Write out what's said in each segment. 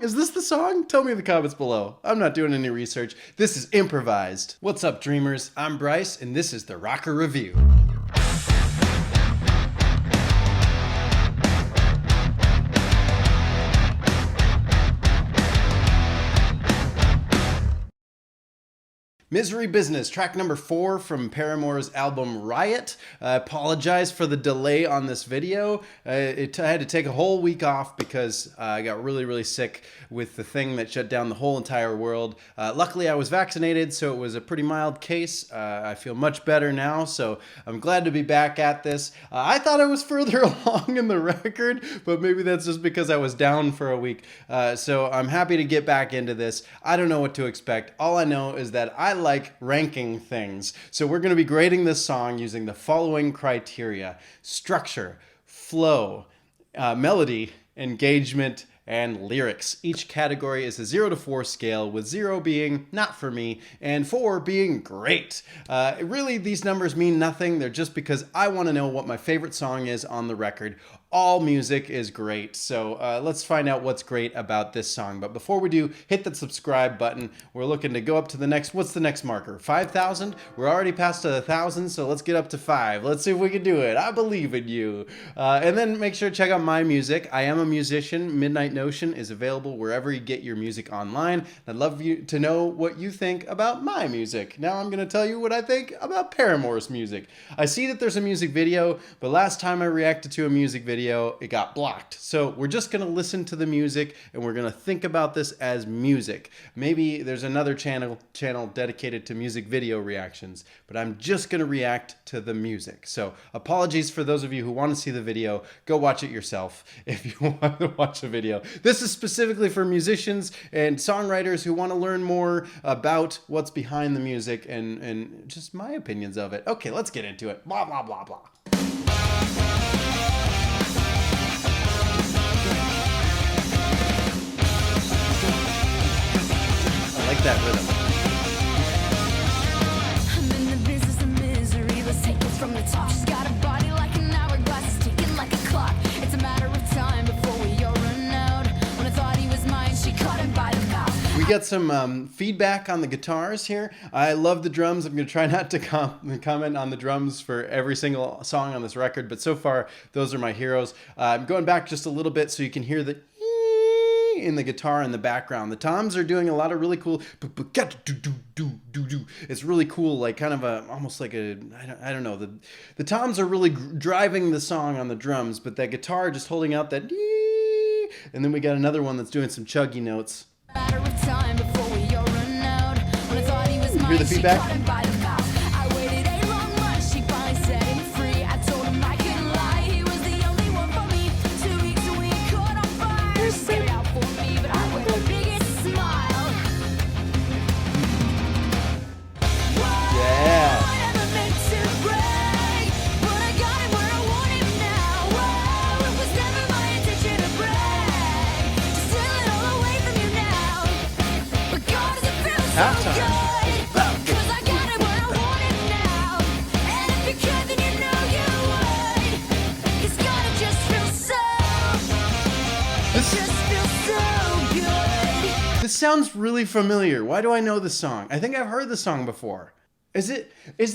Is this the song? Tell me in the comments below. I'm not doing any research. This is improvised. What's up, dreamers? I'm Bryce, and this is the Rocker Review. Misery Business, track number 4 from Paramore's album Riot. I apologize for the delay on this video. I had to take a whole week off because I got really sick with the thing that shut down the whole entire world. Luckily, I was vaccinated, so it was a pretty mild case. I feel much better now, so I'm glad to be back at this. I thought I was further along in the record, but maybe that's just because I was down for a week. So I'm happy to get back into this. I don't know what to expect. All I know is that I like ranking things. So we're going to be grading this song using the following criteria: structure, flow, melody, engagement, and lyrics. Each category is a 0 to 4 scale, with 0 being not for me and 4 being great. Really, these numbers mean nothing. They're just because I want to know what my favorite song is on the record. All music is great, so let's find out what's great about this song. But before we do, hit that subscribe button. We're looking to go up to the next, what's the next marker? 5,000? We're already past 1,000, so let's get up to 5. Let's see if we can do it. I believe in you. And then make sure to check out my music. I am a musician. Midnight Notion is available wherever you get your music online. I'd love you to know what you think about my music. Now I'm going to tell you what I think about Paramore's music. I see that there's a music video, but last time I reacted to a music video, it got blocked. So we're just going to listen to the music and we're going to think about this as music. Maybe there's another channel dedicated to music video reactions, but I'm just going to react to the music. So apologies for those of you who want to see the video. Go watch it yourself if you want to watch the video. This is specifically for musicians and songwriters who want to learn more about what's behind the music and just my opinions of it. Okay, let's get into it. Blah, blah, blah, blah. I like that rhythm. I'm in the business of misery. Let's take it from the top. She's got a body like an hourglass, it's ticking like a clock. It's a matter of time before we all run out. When I thought he was mine, she caught him by the mouth. We get some feedback on the guitars here. I love the drums. I'm going to try not to comment on the drums for every single song on this record, but so far, those are my heroes. I'm going back just a little bit so you can hear the in the guitar in the background. The toms are doing a lot of really cool. It's really cool, like kind of a almost like a I don't know. The toms are really driving the song on the drums, but that guitar just holding out that. And then we got another one that's doing some chuggy notes. Hear the feedback? This sounds really familiar. Why do I know this song? I think I've heard the song before. Is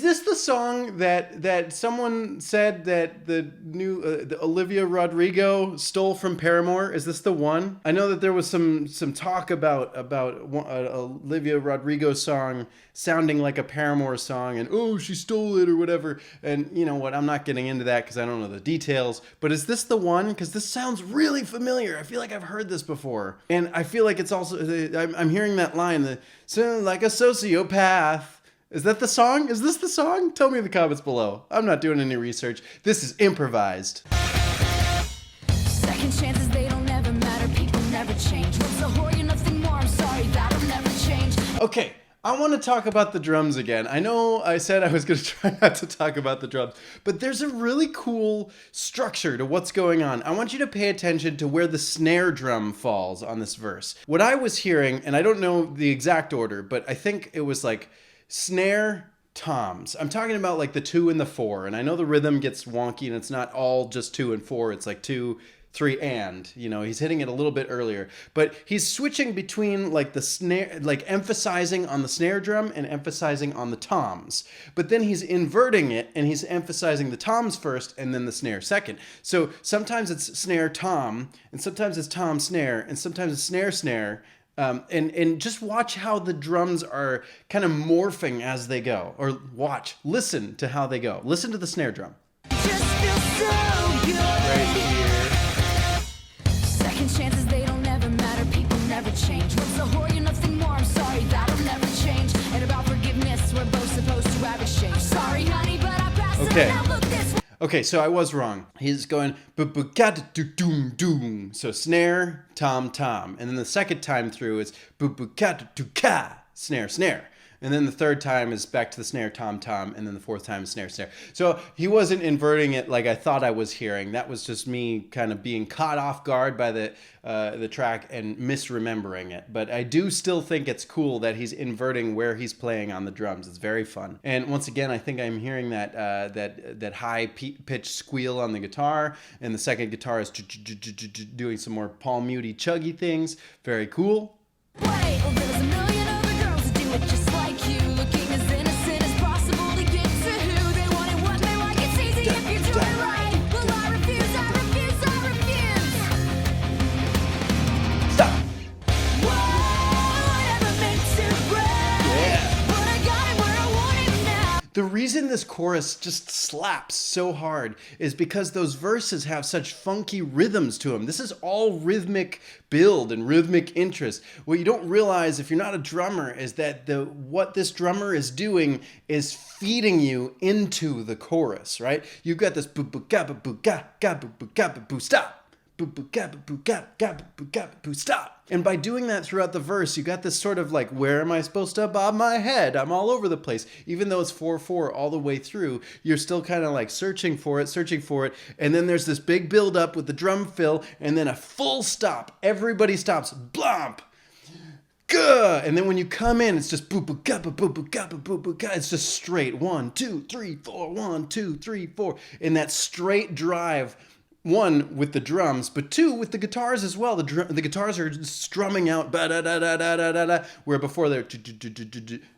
this the song that someone said that the new the Olivia Rodrigo stole from Paramore? Is this the one? I know that there was some talk about Olivia Rodrigo song sounding like a Paramore song, and oh, she stole it or whatever. And you know what? I'm not getting into that because I don't know the details. But is this the one? Because this sounds really familiar. I feel like I've heard this before, and I feel like it's also I'm hearing that line, the sound like a sociopath. Is that the song? Is this the song? Tell me in the comments below. I'm not doing any research. This is improvised. Second chances, they don't ever matter. People never change. What's a whore? You're nothing more. I'm sorry, that'll never change. Okay, I want to talk about the drums again. I know I said I was going to try not to talk about the drums, but there's a really cool structure to what's going on. I want you to pay attention to where the snare drum falls on this verse. What I was hearing, and I don't know the exact order, but I think it was like snare, toms. I'm talking about like the 2 and the 4, and I know the rhythm gets wonky and it's not all just 2 and 4. It's like 2, 3 and, you know, he's hitting it a little bit earlier, but he's switching between like the snare, like emphasizing on the snare drum and emphasizing on the toms, but then he's inverting it and he's emphasizing the toms first and then the snare second. So sometimes it's snare tom, and sometimes it's tom snare, and sometimes it's snare snare. And just watch how the drums are kind of morphing as they go, or listen to how they go. Listen to the snare drum. Just feel so good. Right here. Second chances, they don't ever matter. People never change. What's a whore? You're nothing more. I'm sorry, that'll never change. And about forgiveness, we're both supposed to have exchange. Sorry, honey, but I passed it. Okay. Now look this way. Okay, so I was wrong. He's going doom doom. So snare, tom tom, and then the second time through it's ka snare snare. And then the third time is back to the snare, tom, tom, and then the fourth time is snare, snare. So he wasn't inverting it like I thought I was hearing. That was just me kind of being caught off guard by the track and misremembering it. But I do still think it's cool that he's inverting where he's playing on the drums. It's very fun. And once again, I think I'm hearing that high pitched squeal on the guitar, and the second guitar is doing some more palm muty chuggy things. Very cool. Wait, well, there's a million other girls that do it just like you, looking as innocent as possible to get to who they want and what they like. It's easy if you do it right. Well, I refuse, I refuse, I refuse. Stop. Whoa, I never meant to brag, Yeah. but I got it where I want it now. The reason this chorus just slaps so hard is because those verses have such funky rhythms to them. This is all rhythmic build and rhythmic interest. What you don't realize if you're not a drummer is that what this drummer is doing is feeding you into the chorus, right? You've got this stop. Stop. And by doing that throughout the verse, you got this sort of like, where am I supposed to bob my head? I'm all over the place. Even though it's 4/4 all the way through, you're still kind of like searching for it. And then there's this big build up with the drum fill, and then a full stop. Everybody stops. Blomp. Gah! And then when you come in, it's just boop boop ga boop boop ga boop boop ga. It's just straight 1 2 3 4 1 2 3 4 in that straight drive. 1 with the drums, but 2 with the guitars as well. The guitars are strumming out ba da da da da da da da, where before they're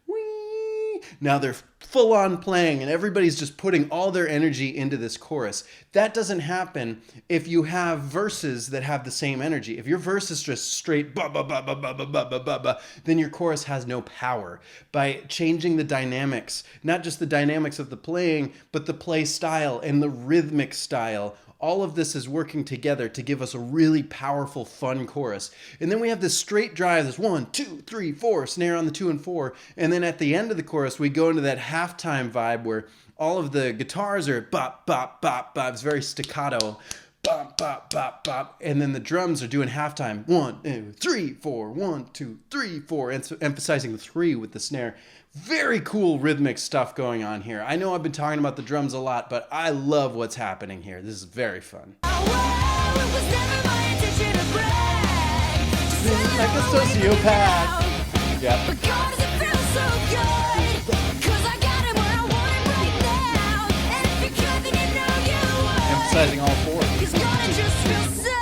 wee. Now they're full on playing, and everybody's just putting all their energy into this chorus. That doesn't happen if you have verses that have the same energy. If your verse is just straight ba ba ba ba ba ba ba ba ba ba, then your chorus has no power. By changing the dynamics, not just the dynamics of the playing, but the play style and the rhythmic style. All of this is working together to give us a really powerful, fun chorus. And then we have this straight drive, this 1 2 3 4 snare on the 2 and 4. And then at the end of the chorus, we go into that halftime vibe where all of the guitars are bop, bop, bop, bop. It's very staccato. Bop, bop, bop, bop. And then the drums are doing halftime. 1 2 3 4 1 2 3 4. And so emphasizing the 3 with the snare. Very cool rhythmic stuff going on here. I know I've been talking about the drums a lot, but I love what's happening here. This is very fun. Well, it was never my intention to brag. Just Feeling like a feeling sociopath. right Yep. But God, does it feel so good? 'Cause I got it where I want it right now. And if you could, then you know you would. Emphasizing all 4. 'Cause God, it just feels so.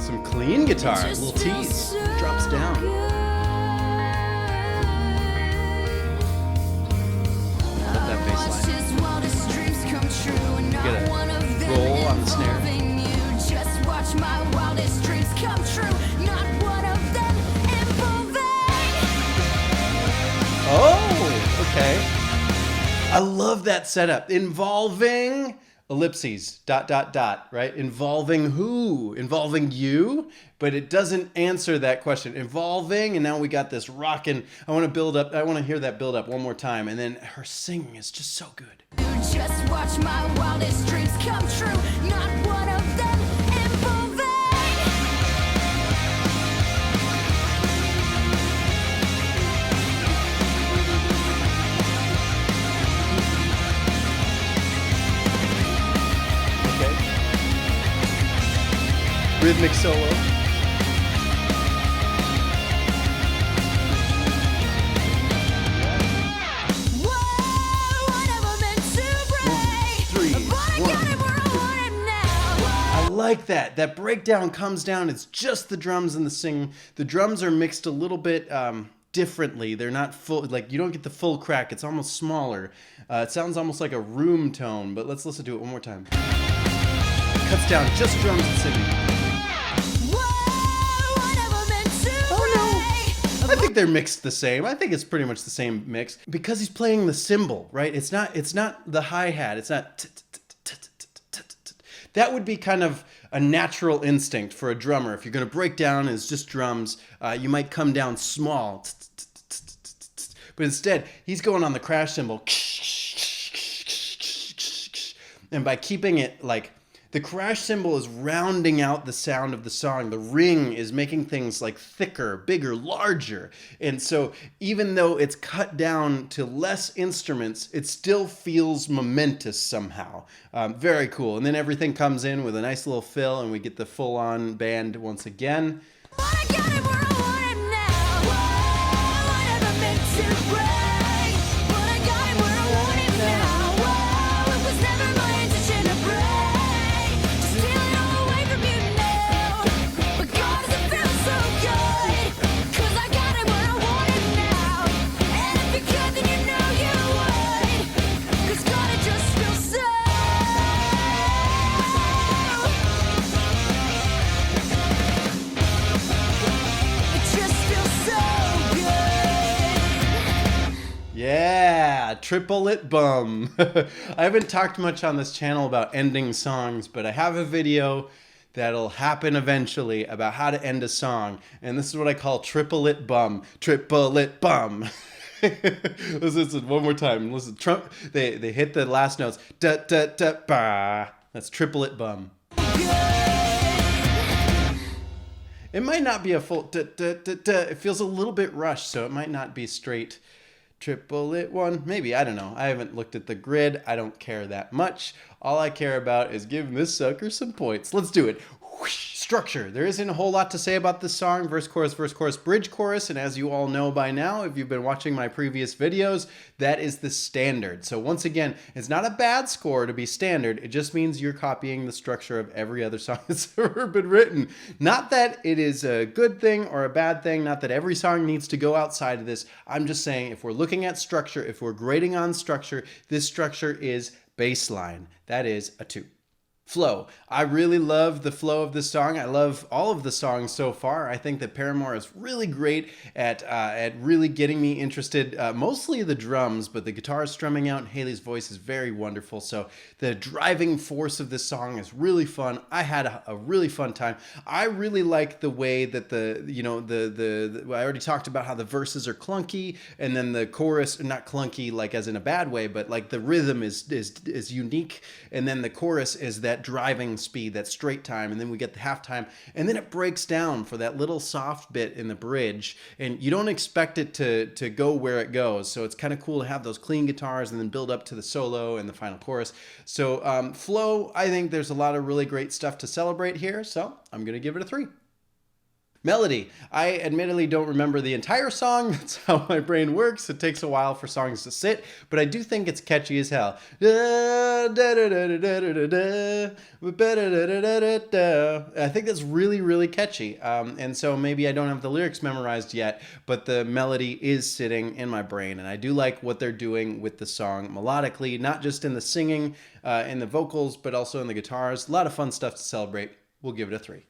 Some clean guitar, Just little feels tease, so drops down. good. Love that bass Watched line. his wildest dreams come true, and not Get a one of them roll on the snare. involving you. Just watch my wildest dreams come true, not one of them involving. Oh, okay. I love that setup. Involving ellipses, dot, dot, dot, right? Involving who? Involving you? But it doesn't answer that question. Involving, and now we got this rockin'. I want to hear that build up one more time. And then her singing is just so good. Just watch my wildest dreams come true, not one of them involving. Okay. Rhythmic solo. Whoa, I never meant to break. 3, But I 1. got it where like that. That breakdown comes down. It's just the drums and the singing. The drums are mixed a little bit differently. They're not full, like you don't get the full crack. It's almost smaller. It sounds almost like a room tone, but let's listen to it one more time. Cuts down just drums and singing. I think they're mixed the same. I think it's pretty much the same mix because he's playing the cymbal, right? It's not the hi-hat. It's not. That would be kind of a natural instinct for a drummer. If you're going to break down and it's just drums, you might come down small. But instead, he's going on the crash cymbal. And by keeping it like, the crash cymbal is rounding out the sound of the song. The ring is making things like thicker, bigger, larger. And so even though it's cut down to less instruments, it still feels momentous somehow. Very cool. And then everything comes in with a nice little fill and we get the full-on band once again. Yeah, triple it bum. I haven't talked much on this channel about ending songs, but I have a video that'll happen eventually about how to end a song. And this is what I call triple it bum. Triple it bum. Listen one more time. Listen, they hit the last notes. Da, da, da, ba. That's triple it bum. It might not be a full da, da, da, da. It feels a little bit rushed, so it might not be straight triple it one. Maybe, I don't know. I haven't looked at the grid. I don't care that much. All I care about is giving this sucker some points. Let's do it. Whoosh. Structure. There isn't a whole lot to say about this song. Verse, chorus, bridge, chorus. And as you all know by now, if you've been watching my previous videos, that is the standard. So once again, it's not a bad score to be standard. It just means you're copying the structure of every other song that's ever been written. Not that it is a good thing or a bad thing. Not that every song needs to go outside of this. I'm just saying if we're looking at structure, if we're grading on structure, this structure is baseline. That is a 2. Flow. I really love the flow of this song. I love all of the songs so far. I think that Paramore is really great at really getting me interested. Mostly the drums, but the guitar strumming out and Haley's voice is very wonderful. So the driving force of this song is really fun. I had a really fun time. I really like the way that I already talked about how the verses are clunky and then the chorus, not clunky like as in a bad way, but like the rhythm is unique, and then the chorus is that driving speed, that straight time, and then we get the halftime, and then it breaks down for that little soft bit in the bridge, and you don't expect it to go where it goes, so it's kind of cool to have those clean guitars and then build up to the solo and the final chorus. So flow, I think there's a lot of really great stuff to celebrate here, so I'm gonna give it a 3. Melody. I admittedly don't remember the entire song. That's how my brain works. It takes a while for songs to sit, but I do think it's catchy as hell. I think that's really, really catchy. And so maybe I don't have the lyrics memorized yet, but the melody is sitting in my brain. And I do like what they're doing with the song melodically, not just in the singing, in the vocals, but also in the guitars. A lot of fun stuff to celebrate. We'll give it a 3.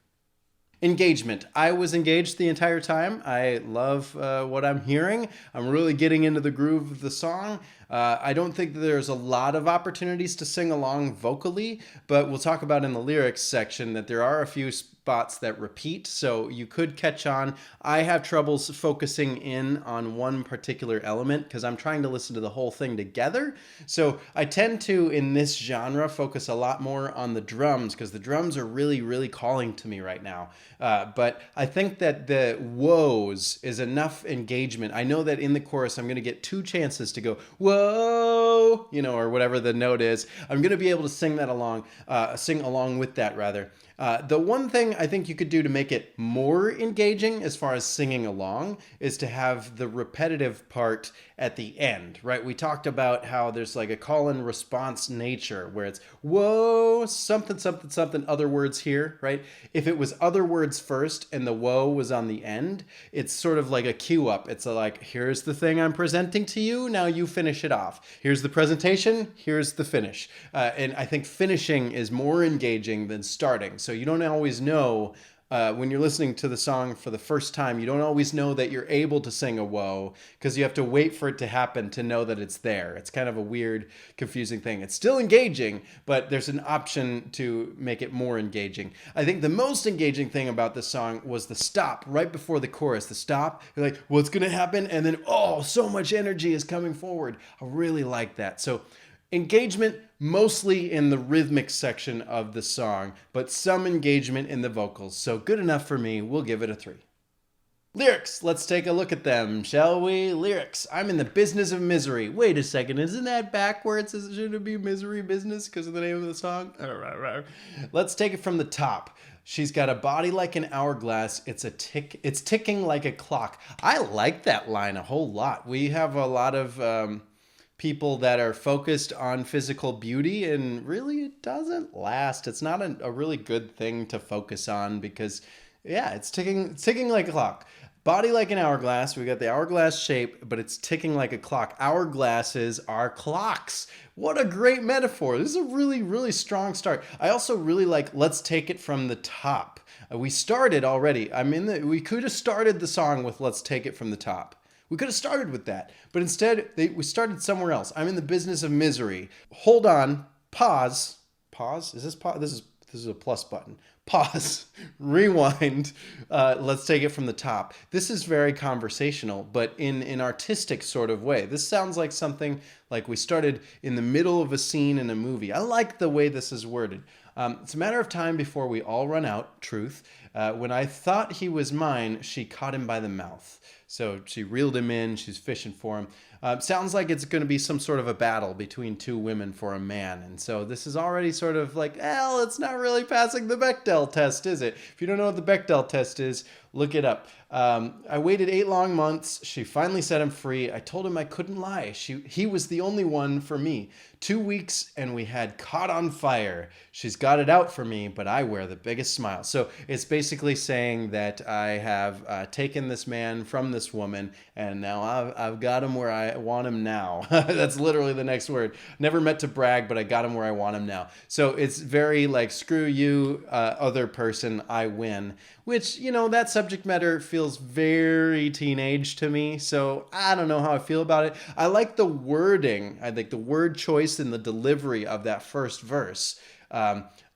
Engagement. I was engaged the entire time. I love what I'm hearing. I'm really getting into the groove of the song. I don't think that there's a lot of opportunities to sing along vocally, but we'll talk about in the lyrics section that there are a few spots that repeat, so you could catch on. I have troubles focusing in on one particular element because I'm trying to listen to the whole thing together. So I tend to, in this genre, focus a lot more on the drums because the drums are really, really calling to me right now. But I think that the woes is enough engagement. I know that in the chorus, I'm going to get 2 chances to go, whoa, or whatever the note is. I'm going to be able to sing that along, sing along with that rather. The one thing I think you could do to make it more engaging as far as singing along is to have the repetitive part at the end, right? We talked about how there's like a call and response nature where it's, whoa, something, something, something, other words here, right? If it was other words first and the whoa was on the end, it's sort of like a cue up. It's like, here's the thing I'm presenting to you. Now you finish it off. Here's the presentation. Here's the finish. And I think finishing is more engaging than starting. So you don't always know when you're listening to the song for the first time, you don't always know that you're able to sing a whoa because you have to wait for it to happen to know that it's there. It's kind of a weird, confusing thing. It's still engaging, but there's an option to make it more engaging. I think the most engaging thing about this song was the stop right before the chorus. The stop, you're like, what's going to happen? And then, oh, so much energy is coming forward. I really like that. So engagement mostly in the rhythmic section of the song, but some engagement in the vocals. So good enough for me. We'll give it a 3. Lyrics. Let's take a look at them, shall we? Lyrics. I'm in the business of misery. Wait a second. Isn't that backwards? Should it be misery business because of the name of the song? Let's take it from the top. She's got a body like an hourglass. It's ticking like a clock. I like that line a whole lot. We have a lot of people that are focused on physical beauty, and really it doesn't last. It's not a really good thing to focus on because, yeah, it's ticking like a clock. Body like an hourglass. We got the hourglass shape, but it's ticking like a clock. Hourglasses are clocks. What a great metaphor. This is a really, really strong start. I also really like let's take it from the top. We started already. We could have started the song with let's take it from the top. We could have started with that, but instead we started somewhere else. I'm in the business of misery. Hold on, pause. Pause? Is this pause? This is a plus button. Pause, rewind. Let's take it from the top. This is very conversational, but in an artistic sort of way. This sounds like something like we started in the middle of a scene in a movie. I like the way this is worded. It's a matter of time before we all run out, truth. When I thought he was mine, she caught him by the mouth. So she reeled him in, she's fishing for him. Sounds like it's going to be some sort of a battle between two women for a man. And so this is already sort of like, well, it's not really passing the Bechdel test, is it? If you don't know what the Bechdel test is, look it up. I waited 8 long months. She finally set him free. I told him I couldn't lie. He was the only one for me. 2 weeks and we had caught on fire. She's got it out for me, but I wear the biggest smile. So it's basically saying that I have taken this man from this woman and now I've got him where I want him now. That's literally the next word. Never meant to brag, but I got him where I want him now. So it's very like, screw you, other person, I win. Which, that subject matter feels very teenage to me. So I don't know how I feel about it. I like the wording. I think the word choice and the delivery of that first verse.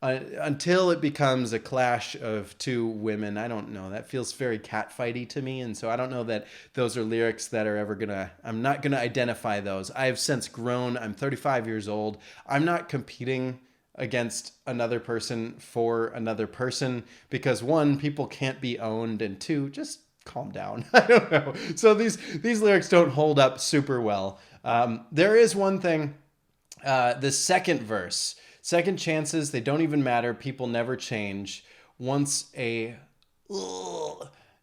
Until it becomes a clash of two women. I don't know. That feels very catfighty to me. And so I don't know that those are lyrics that are ever I'm not going to identify those. I have since grown. I'm 35 years old. I'm not competing against another person for another person because 1, people can't be owned, and 2, just calm down. I don't know. So these lyrics don't hold up super well. There is one thing, the second verse. Second chances, they don't even matter. People never change. Once you're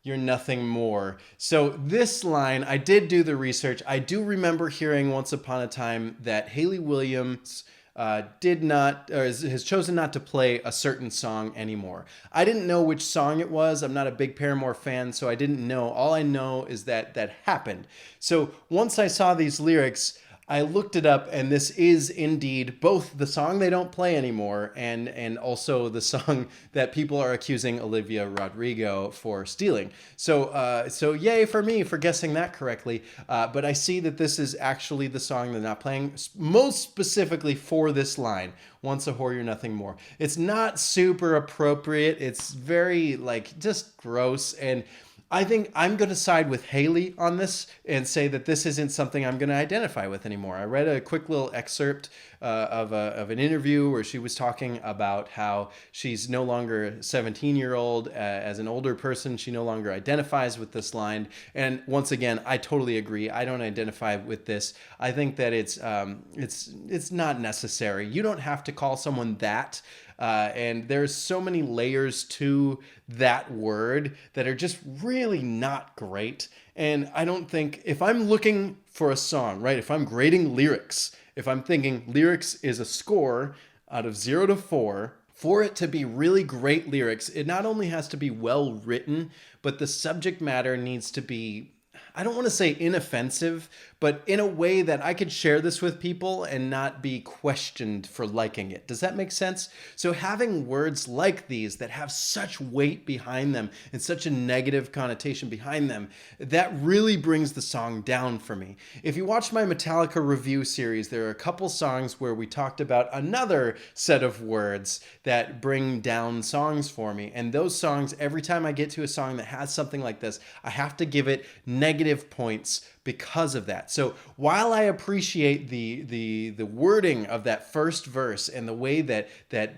nothing more. So this line, I did do the research. I do remember hearing once upon a time that Hayley Williams has chosen not to play a certain song anymore. I didn't know which song it was. I'm not a big Paramore fan, so I didn't know. All I know is that happened. So once I saw these lyrics, I looked it up, and this is indeed both the song they don't play anymore and also the song that people are accusing Olivia Rodrigo for stealing. So yay for me for guessing that correctly. But I see that this is actually the song they're not playing, most specifically for this line, once a whore, you're nothing more. It's not super appropriate. It's very, just gross, and I think I'm going to side with Hayley on this and say that this isn't something I'm going to identify with anymore. I read a quick little excerpt of an interview where she was talking about how she's no longer a 17-year-old. As an older person, she no longer identifies with this line. And once again, I totally agree. I don't identify with this. I think that it's not necessary. You don't have to call someone that. And there's so many layers to that word that are just really not great. And I don't think, if I'm looking for a song, right, if I'm grading lyrics, if I'm thinking lyrics is a score out of 0 to 4, for it to be really great lyrics, it not only has to be well written, but the subject matter needs to be, I don't want to say inoffensive, but in a way that I could share this with people and not be questioned for liking it. Does that make sense? So having words like these that have such weight behind them and such a negative connotation behind them, that really brings the song down for me. If you watch my Metallica review series, there are a couple songs where we talked about another set of words that bring down songs for me. And those songs, every time I get to a song that has something like this, I have to give it negative points because of that. So while I appreciate the wording of that first verse and the way that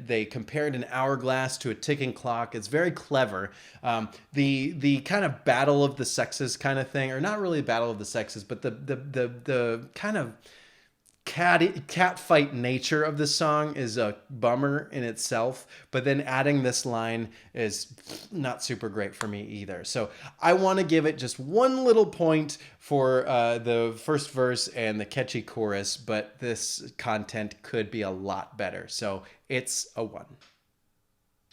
they compared an hourglass to a ticking clock, it's very clever. The kind of battle of the sexes kind of thing, or not really battle of the sexes, but the kind of cat fight nature of the song is a bummer in itself, but then adding this line is not super great for me either. So I want to give it just one little point for the first verse and the catchy chorus, but this content could be a lot better. So it's a 1.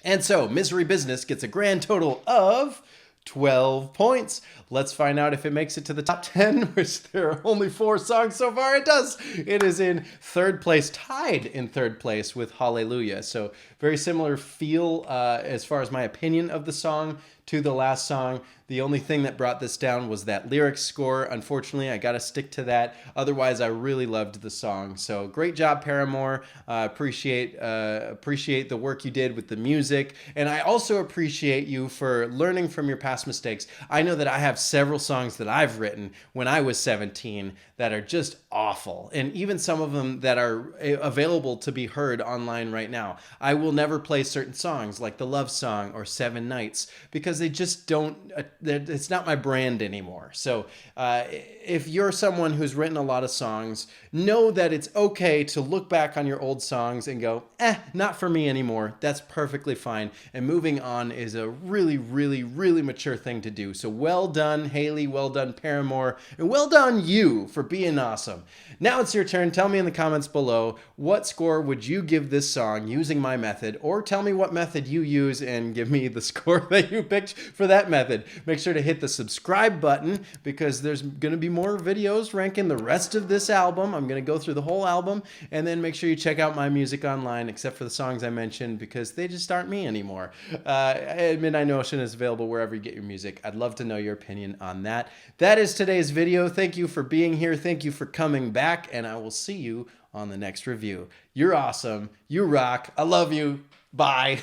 And so Misery Business gets a grand total of 12 points. Let's find out if it makes it to the top 10, which there are only 4 songs so far. It does. It is in 3rd place, tied in 3rd place with Hallelujah. So very similar feel as far as my opinion of the song to the last song. The only thing that brought this down was that lyric score. Unfortunately, I got to stick to that. Otherwise, I really loved the song. So great job, Paramore. Appreciate the work you did with the music. And I also appreciate you for learning from your past mistakes. I know that I have several songs that I've written when I was 17 that are just awful. And even some of them that are available to be heard online right now. I will never play certain songs like the Love Song or 7 Nights because they just don't, it's not my brand anymore. So if you're someone who's written a lot of songs, know that it's okay to look back on your old songs and go, not for me anymore. That's perfectly fine. And moving on is a really, really, really mature thing to do. So well done, Haley. Well done, Paramore. And well done, you, for being awesome. Now it's your turn. Tell me in the comments below, what score would you give this song using my method? Or tell me what method you use and give me the score that you picked for that method. Make sure to hit the subscribe button because there's going to be more videos ranking the rest of this album. I'm going to go through the whole album, and then make sure you check out my music online, except for the songs I mentioned, because they just aren't me anymore. Midnight Ocean is available wherever you get your music. I'd love to know your opinion on that. That is today's video. Thank you for being here. Thank you for coming back, and I will see you on the next review. You're awesome. You rock. I love you. Bye.